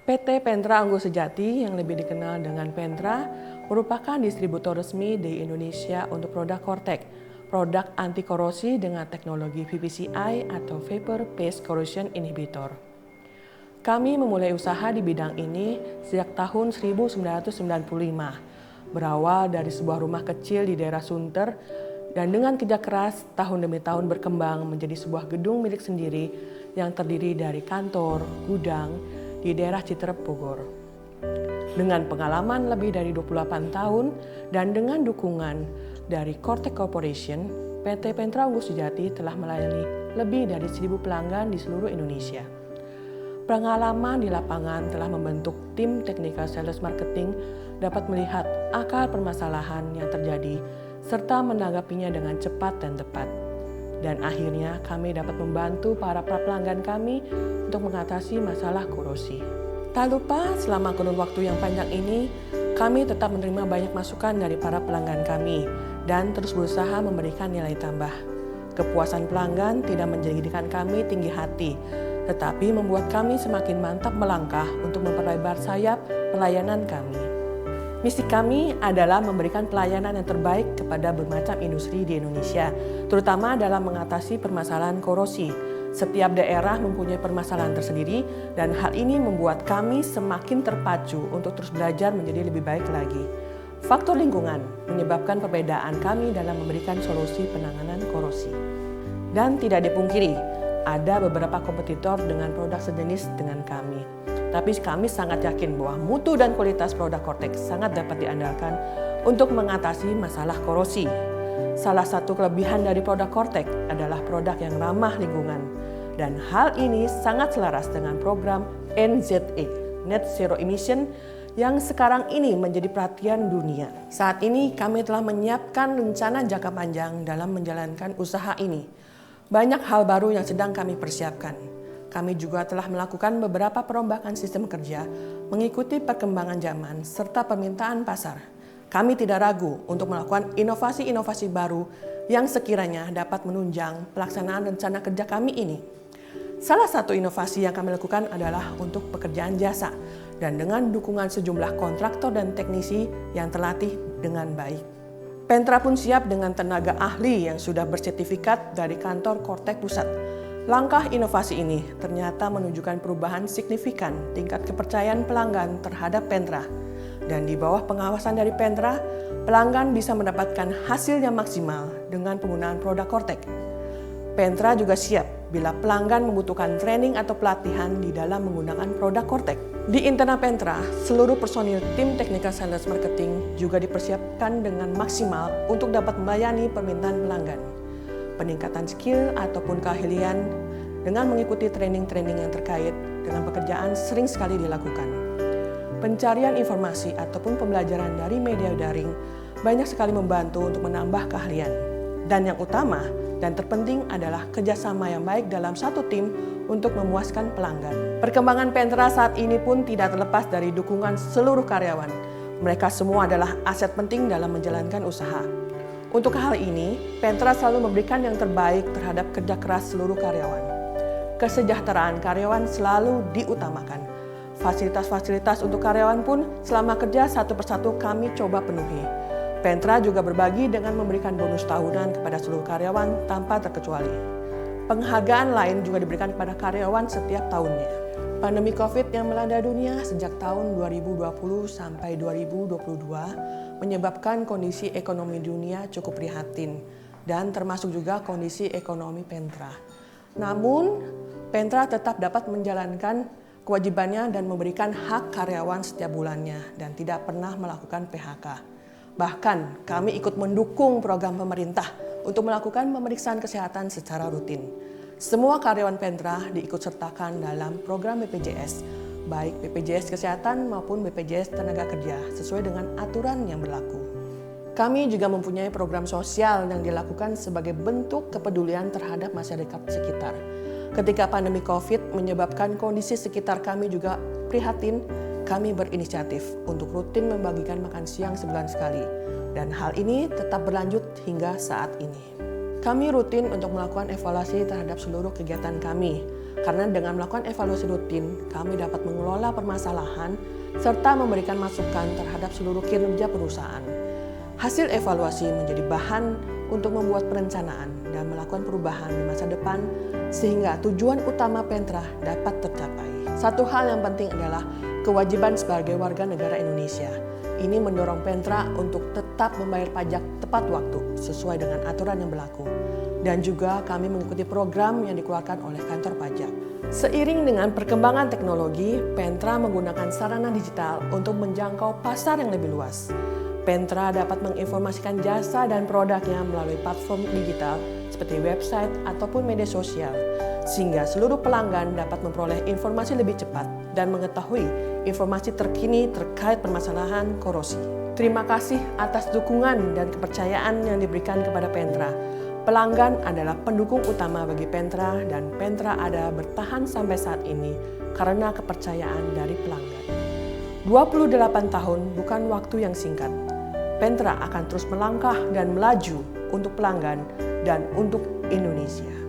PT Pentra Unggul Sejati yang lebih dikenal dengan Pentra merupakan distributor resmi di Indonesia untuk produk Cortex, produk anti korosi dengan teknologi VPCI atau Vapor Phase Corrosion Inhibitor. Kami memulai usaha di bidang ini sejak tahun 1995, berawal dari sebuah rumah kecil di daerah Sunter dan dengan kerja keras tahun demi tahun berkembang menjadi sebuah gedung milik sendiri yang terdiri dari kantor, gudang, di daerah Citerep, Bogor. Dengan pengalaman lebih dari 28 tahun dan dengan dukungan dari Cortex Corporation, PT Pentra Unggul Sejati telah melayani lebih dari 1.000 pelanggan di seluruh Indonesia. Pengalaman di lapangan telah membentuk tim technical sales marketing dapat melihat akar permasalahan yang terjadi serta menanggapinya dengan cepat dan tepat. Dan akhirnya kami dapat membantu para pelanggan kami untuk mengatasi masalah korosi. Tak lupa selama kurun waktu yang panjang ini, kami tetap menerima banyak masukan dari para pelanggan kami dan terus berusaha memberikan nilai tambah. Kepuasan pelanggan tidak menjadikan kami tinggi hati, tetapi membuat kami semakin mantap melangkah untuk memperlebar sayap pelayanan kami. Misi kami adalah memberikan pelayanan yang terbaik kepada bermacam industri di Indonesia, terutama dalam mengatasi permasalahan korosi. Setiap daerah mempunyai permasalahan tersendiri dan hal ini membuat kami semakin terpacu untuk terus belajar menjadi lebih baik lagi. Faktor lingkungan menyebabkan perbedaan kami dalam memberikan solusi penanganan korosi. Dan tidak dipungkiri, ada beberapa kompetitor dengan produk sejenis dengan kami. Tapi kami sangat yakin bahwa mutu dan kualitas produk Cortex sangat dapat diandalkan untuk mengatasi masalah korosi. Salah satu kelebihan dari produk Cortex adalah produk yang ramah lingkungan. Dan hal ini sangat selaras dengan program NZE, Net Zero Emission, yang sekarang ini menjadi perhatian dunia. Saat ini kami telah menyiapkan rencana jangka panjang dalam menjalankan usaha ini. Banyak hal baru yang sedang kami persiapkan. Kami juga telah melakukan beberapa perombakan sistem kerja, mengikuti perkembangan zaman serta permintaan pasar. Kami tidak ragu untuk melakukan inovasi-inovasi baru yang sekiranya dapat menunjang pelaksanaan rencana kerja kami ini. Salah satu inovasi yang kami lakukan adalah untuk pekerjaan jasa dan dengan dukungan sejumlah kontraktor dan teknisi yang terlatih dengan baik. Pentra pun siap dengan tenaga ahli yang sudah bersertifikat dari kantor Cortex Pusat. Langkah inovasi ini ternyata menunjukkan perubahan signifikan tingkat kepercayaan pelanggan terhadap Pentra. Dan di bawah pengawasan dari Pentra, pelanggan bisa mendapatkan hasil yang maksimal dengan penggunaan produk Cortex. Pentra juga siap bila pelanggan membutuhkan training atau pelatihan di dalam menggunakan produk Cortex. Di internal Pentra, seluruh personil tim technical sales marketing juga dipersiapkan dengan maksimal untuk dapat melayani permintaan pelanggan. Peningkatan skill ataupun keahlian dengan mengikuti training-training yang terkait dengan pekerjaan sering sekali dilakukan. Pencarian informasi ataupun pembelajaran dari media daring banyak sekali membantu untuk menambah keahlian. Dan yang utama dan terpenting adalah kerjasama yang baik dalam satu tim untuk memuaskan pelanggan. Perkembangan Pentra saat ini pun tidak terlepas dari dukungan seluruh karyawan. Mereka semua adalah aset penting dalam menjalankan usaha. Untuk hal ini, Pentra selalu memberikan yang terbaik terhadap kerja keras seluruh karyawan. Kesejahteraan karyawan selalu diutamakan. Fasilitas-fasilitas untuk karyawan pun selama kerja satu persatu kami coba penuhi. Pentra juga berbagi dengan memberikan bonus tahunan kepada seluruh karyawan tanpa terkecuali. Penghargaan lain juga diberikan kepada karyawan setiap tahunnya. Pandemi COVID yang melanda dunia sejak tahun 2020 sampai 2022 menyebabkan kondisi ekonomi dunia cukup prihatin dan termasuk juga kondisi ekonomi Pentra. Namun, Pentra tetap dapat menjalankan kewajibannya dan memberikan hak karyawan setiap bulannya dan tidak pernah melakukan PHK. Bahkan, kami ikut mendukung program pemerintah untuk melakukan pemeriksaan kesehatan secara rutin. Semua karyawan Pentra diikutsertakan dalam program BPJS, baik BPJS Kesehatan maupun BPJS Tenaga Kerja, sesuai dengan aturan yang berlaku. Kami juga mempunyai program sosial yang dilakukan sebagai bentuk kepedulian terhadap masyarakat sekitar. Ketika pandemi COVID menyebabkan kondisi sekitar kami juga prihatin, kami berinisiatif untuk rutin membagikan makan siang sebulan sekali. Dan hal ini tetap berlanjut hingga saat ini. Kami rutin untuk melakukan evaluasi terhadap seluruh kegiatan kami, karena dengan melakukan evaluasi rutin, kami dapat mengelola permasalahan serta memberikan masukan terhadap seluruh kinerja perusahaan. Hasil evaluasi menjadi bahan untuk membuat perencanaan dan melakukan perubahan di masa depan sehingga tujuan utama Pentra dapat tercapai. Satu hal yang penting adalah kewajiban sebagai warga negara Indonesia. Ini mendorong Pentra untuk tetap membayar pajak tepat waktu sesuai dengan aturan yang berlaku. Dan juga kami mengikuti program yang dikeluarkan oleh kantor pajak. Seiring dengan perkembangan teknologi, Pentra menggunakan sarana digital untuk menjangkau pasar yang lebih luas. Pentra dapat menginformasikan jasa dan produknya melalui platform digital seperti website ataupun media sosial, sehingga seluruh pelanggan dapat memperoleh informasi lebih cepat dan mengetahui informasi terkini terkait permasalahan korosi. Terima kasih atas dukungan dan kepercayaan yang diberikan kepada Pentra. Pelanggan adalah pendukung utama bagi Pentra dan Pentra ada bertahan sampai saat ini karena kepercayaan dari pelanggan. 28 tahun bukan waktu yang singkat. Pentra akan terus melangkah dan melaju untuk pelanggan dan untuk Indonesia.